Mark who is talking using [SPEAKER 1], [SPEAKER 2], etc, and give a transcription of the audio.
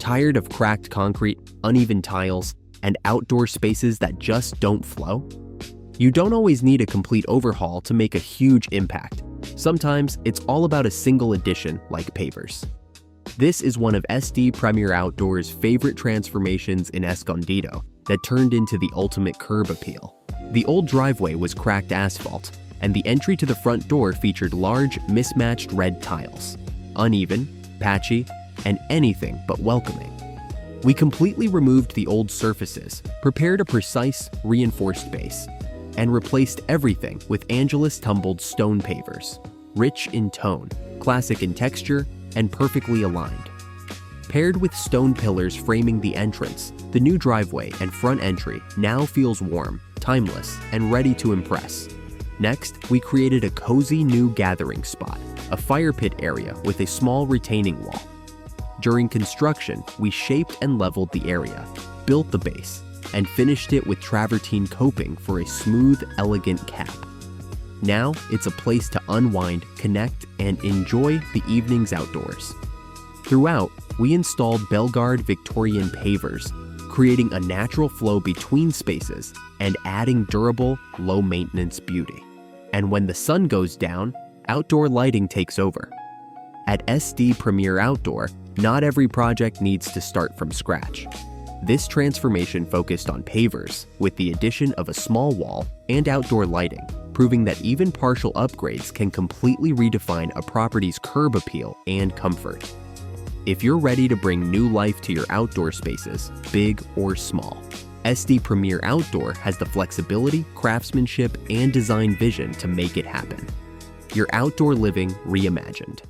[SPEAKER 1] Tired of cracked concrete, uneven tiles, and outdoor spaces that just don't flow? You don't always need a complete overhaul to make a huge impact. Sometimes it's all about a single addition like pavers. This is one of SD Premier Outdoor's favorite transformations in Escondido that turned into the ultimate curb appeal. The old driveway was cracked asphalt, and the entry to the front door featured large, mismatched red tiles. Uneven, patchy, and anything but welcoming. We completely removed the old surfaces, prepared a precise, reinforced base, and replaced everything with Angelus tumbled stone pavers, rich in tone, classic in texture, and perfectly aligned. Paired with stone pillars framing the entrance, the new driveway and front entry now feels warm, timeless, and ready to impress. Next, we created a cozy new gathering spot, a fire pit area with a small retaining wall. During construction, we shaped and leveled the area, built the base, and finished it with travertine coping for a smooth, elegant cap. Now, it's a place to unwind, connect, and enjoy the evenings outdoors. Throughout, we installed Bellegarde Victorian pavers, creating a natural flow between spaces and adding durable, low-maintenance beauty. And when the sun goes down, outdoor lighting takes over. At SD Premier Outdoor, not every project needs to start from scratch. This transformation focused on pavers, with the addition of a small wall and outdoor lighting, proving that even partial upgrades can completely redefine a property's curb appeal and comfort. If you're ready to bring new life to your outdoor spaces, big or small, SD Premier Outdoor has the flexibility, craftsmanship, and design vision to make it happen. Your outdoor living reimagined.